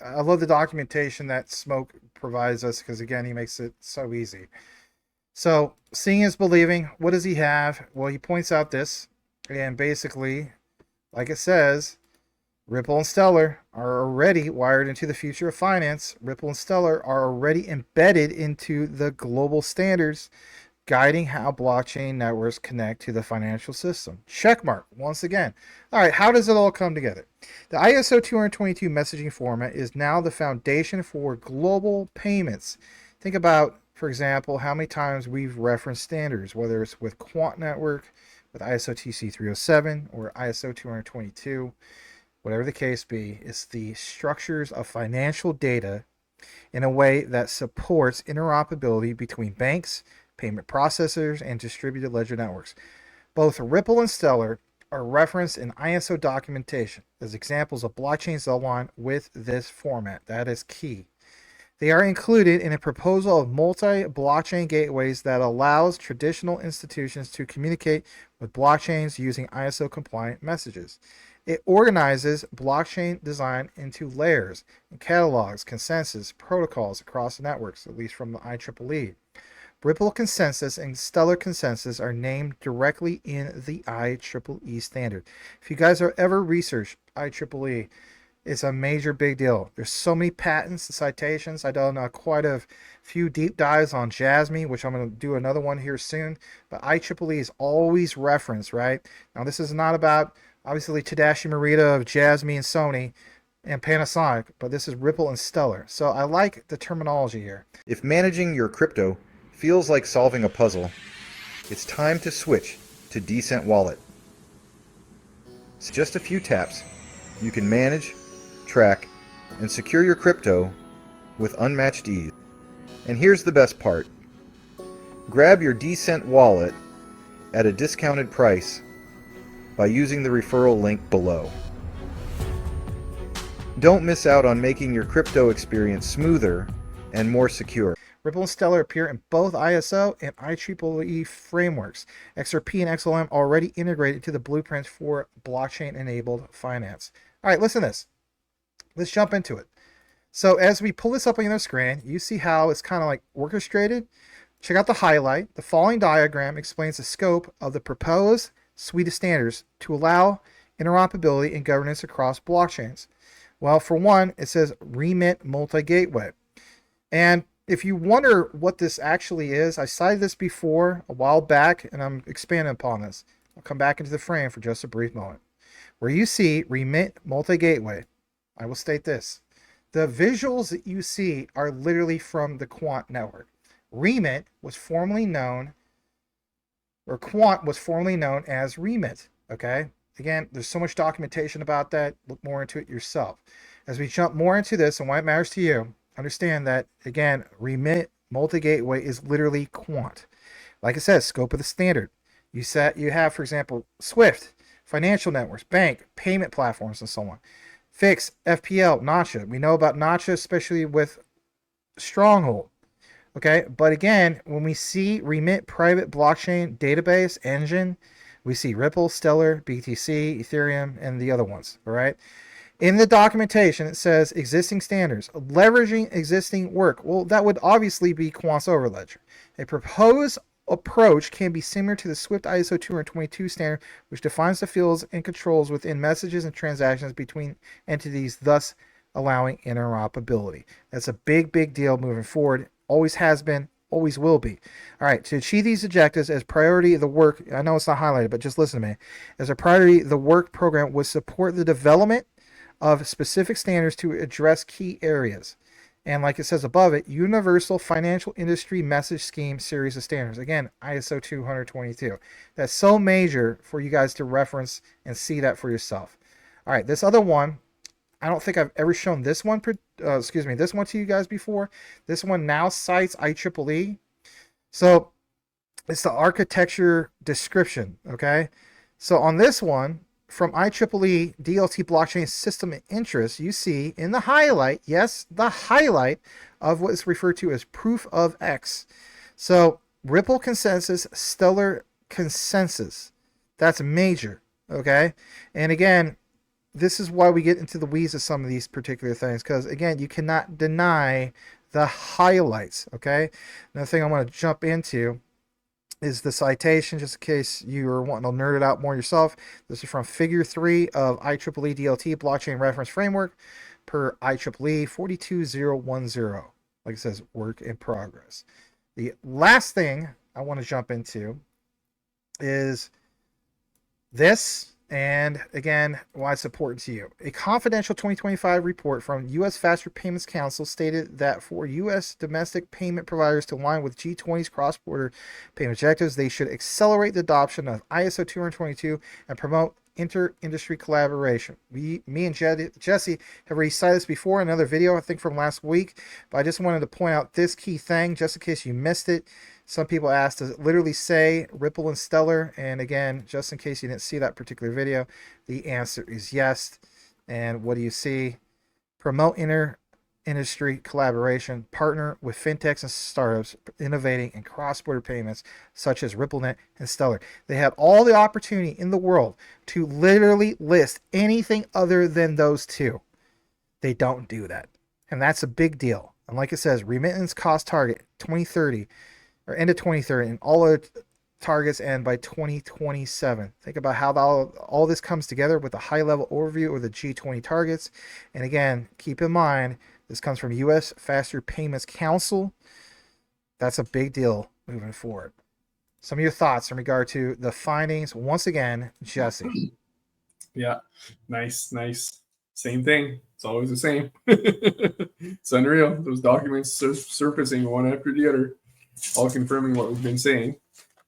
I love the documentation that Smoke provides us because, again, he makes it so easy. So, seeing is believing. What does he have? Well, he points out this, and basically, like it says, Ripple and Stellar are already wired into the future of finance. Ripple and Stellar are already embedded into the global standards guiding how blockchain networks connect to the financial system. Checkmark, once again. All right, how does it all come together? The ISO 222 messaging format is now the foundation for global payments. Think about, for example, how many times we've referenced standards, whether it's with Quant Network, with ISO TC 307, or ISO 222. Whatever the case be, it's the structures of financial data in a way that supports interoperability between banks, payment processors, and distributed ledger networks. Both Ripple and Stellar are referenced in ISO documentation as examples of blockchains that align with this format. That is key. They are included in a proposal of multi-blockchain gateways that allows traditional institutions to communicate with blockchains using ISO-compliant messages. It organizes blockchain design into layers and catalogs consensus protocols across the networks, at least from the IEEE. Ripple consensus and Stellar consensus are named directly in the IEEE standard. If you guys are ever researched IEEE, it's a major big deal. There's so many patents and citations. I've done quite a few deep dives on Jasmine, which I'm going to do another one here soon. But IEEE is always referenced, right? Now, this is not about, obviously, Tadashi Morita of Jasmine and Sony and Panasonic, but this is Ripple and Stellar. So I like the terminology here. If managing your crypto feels like solving a puzzle, it's time to switch to Decent Wallet. It's just a few taps. You can manage, track, and secure your crypto with unmatched ease. And here's the best part. Grab your Decent Wallet at a discounted price by using the referral link below. Don't miss out on making your crypto experience smoother and more secure. Ripple and Stellar appear in both ISO and IEEE frameworks. XRP and XLM are already integrated into the blueprints for blockchain-enabled finance. All right, listen to this. Let's jump into it. So as we pull this up on your screen, you see how it's kind of like orchestrated. Check out the highlight. The following diagram explains the scope of the proposed suite of standards to allow interoperability and governance across blockchains. Well, for one, it says remit multi-gateway. And if you wonder what this actually is, I cited this before a while back, and I'm expanding upon this. I'll come back into the frame for just a brief moment. Where you see remit multi-gateway, I will state this. The visuals that you see are literally from the Quant network. Remit was formerly known, or Quant was formerly known as Remit, okay? Again, there's so much documentation about that. Look more into it yourself. As we jump more into this and why it matters to you, understand that, again, remit multi-gateway is literally Quant. Like I said, scope of the standard. You have, for example, Swift, financial networks, bank, payment platforms, and so on. Fix, FPL, Notcha. We know about Notcha, especially with Stronghold. Okay, but again, when we see remit private blockchain database engine, we see Ripple, Stellar, BTC, Ethereum, and the other ones. All right. In the documentation, it says existing standards, leveraging existing work. Well, that would obviously be Quant's Overledger. A proposed approach can be similar to the Swift ISO 222 standard, which defines the fields and controls within messages and transactions between entities, thus allowing interoperability. That's a big, big deal moving forward. Always has been, always will be. All right, to achieve these objectives as priority of the work, I know it's not highlighted, but just listen to me. As a priority, the work program would support the development of specific standards to address key areas. And like it says above it, Universal Financial Industry Message Scheme Series of Standards. Again, ISO 222. That's so major for you guys to reference and see that for yourself. All right, this other one, I don't think I've ever shown this one, this one to you guys before. This one now cites IEEE. So it's the architecture description, okay? So on this one, from IEEE DLT blockchain system of interest, you see in the highlight, yes, the highlight of what is referred to as proof of X. So Ripple consensus, Stellar consensus. That's major, okay? And again, this is why we get into the weeds of some of these particular things, because again, you cannot deny the highlights. Okay, another thing I want to jump into is the citation, just in case you are wanting to nerd it out more yourself. This is from Figure 3 of IEEE DLT Blockchain Reference Framework per IEEE 42010. Like it says, work in progress. The last thing I want to jump into is this, and again, why it's important to you. A confidential 2025 report from U.S. Faster Payments Council stated that for U.S. domestic payment providers to align with G20's cross-border payment objectives, they should accelerate the adoption of ISO 222 and promote inter-industry collaboration. Me and Jesse have already cited this before in another video, I think from last week, but I just wanted to point out this key thing just in case you missed it. Some people asked, does it literally say Ripple and Stellar? And again, just in case you didn't see that particular video, the answer is yes. And what do you see? Promote inter-industry collaboration, partner with fintechs and startups innovating in cross-border payments such as RippleNet and Stellar. They have all the opportunity in the world to literally list anything other than those two. They don't do that. And that's a big deal. And like it says, remittance cost target 2030 or end of 2030, and all our targets end by 2027. Think about how all this comes together with a high-level overview of the G20 targets. And again, keep in mind, this comes from U.S. Faster Payments Council. That's a big deal moving forward. Some of your thoughts in regard to the findings. Once again, Jesse. Yeah, nice. Same thing. It's always the same. It's unreal. Those documents surfacing one after the other, all confirming what we've been saying.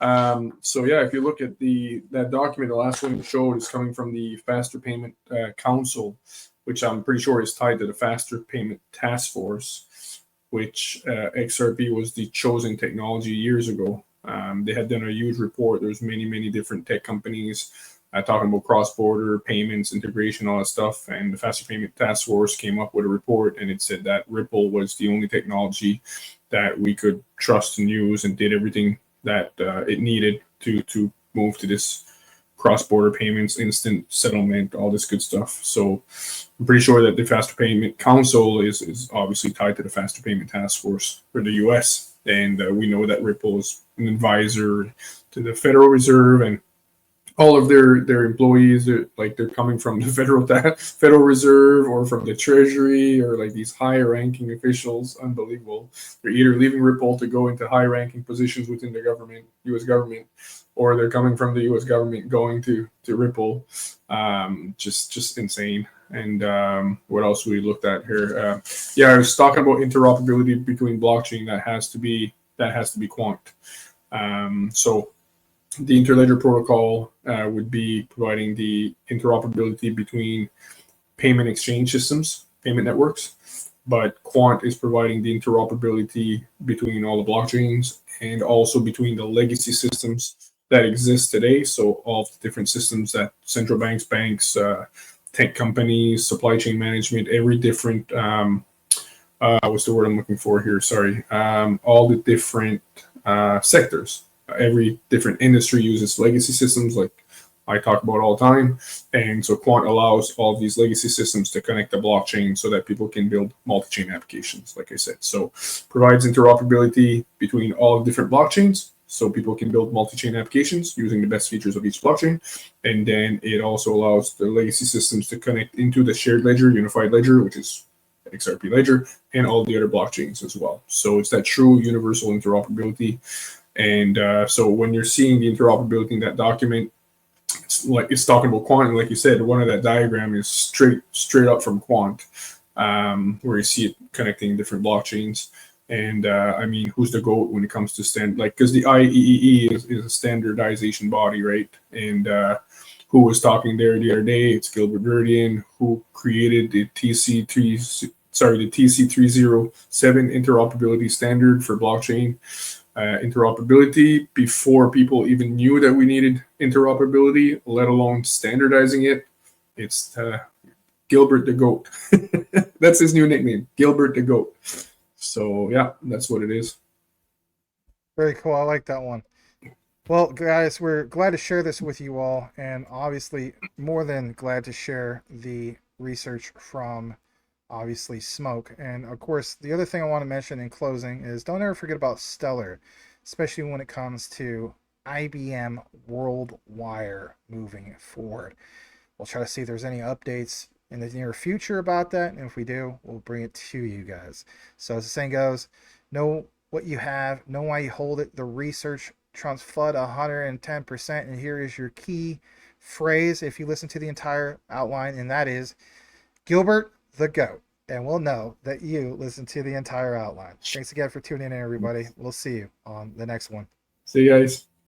So yeah, if you look at that document, the last one it showed is coming from the Faster Payment Council, which I'm pretty sure is tied to the Faster Payment Task Force, which XRP was the chosen technology years ago. They had done a huge report. There's many different tech companies talking about cross-border payments, integration, all that stuff. And the Faster Payment Task Force came up with a report, and it said that Ripple was the only technology that we could trust and use, and did everything that it needed to move to this cross-border payments, instant settlement, all this good stuff. So I'm pretty sure that the Faster Payment Council is obviously tied to the Faster Payment Task Force for the U.S. And we know that Ripple is an advisor to the Federal Reserve, and all of their employees, they're coming from the Federal Reserve or from the Treasury, or like these high-ranking officials. Unbelievable. They're either leaving Ripple to go into high-ranking positions within the government, U.S. government, or they're coming from the U.S. government going to Ripple. Just insane. And what else we looked at here? I was talking about interoperability between blockchain that has to be quant. So the Interledger protocol would be providing the interoperability between payment exchange systems, payment networks, but Quant is providing the interoperability between all the blockchains and also between the legacy systems that exist today. So all the different systems that central banks, tech companies, supply chain management, every different, what's the word I'm looking for here? Sorry. All the different sectors. Every different industry uses legacy systems, like I talk about all the time. And so Quant allows all of these legacy systems to connect the blockchain so that people can build multi-chain applications, like I said. So provides interoperability between all the different blockchains so people can build multi-chain applications using the best features of each blockchain. And then it also allows the legacy systems to connect into the shared ledger, unified ledger, which is XRP Ledger, and all the other blockchains as well. So it's that true universal interoperability. And so when you're seeing the interoperability in that document, it's talking about Quant. And like you said, one of that diagram is straight up from Quant, where you see it connecting different blockchains. And I mean, who's the GOAT when it comes to because the IEEE is a standardization body, right? And who was talking there the other day? It's Gilbert Verdian, who created the TC307 interoperability standard for blockchain interoperability before people even knew that we needed interoperability, let alone standardizing it. It's Gilbert the GOAT. That's his new nickname, Gilbert the GOAT. So yeah, that's what it is. Very cool. I like that one. Well, guys, we're glad to share this with you all, and obviously more than glad to share the research from obviously Smoke. And of course, the other thing I want to mention in closing is don't ever forget about Stellar, especially when it comes to IBM WorldWire moving forward. We'll try to see if there's any updates in the near future about that, and if we do, we'll bring it to you guys. So as the saying goes, know what you have, know why you hold it. The research trumps FUD 110%, and here is your key phrase if you listen to the entire outline, and that is Gilbert the GOAT. And we'll know that you listen to the entire outline. Thanks again for tuning in, everybody. We'll see you on the next one. See you guys.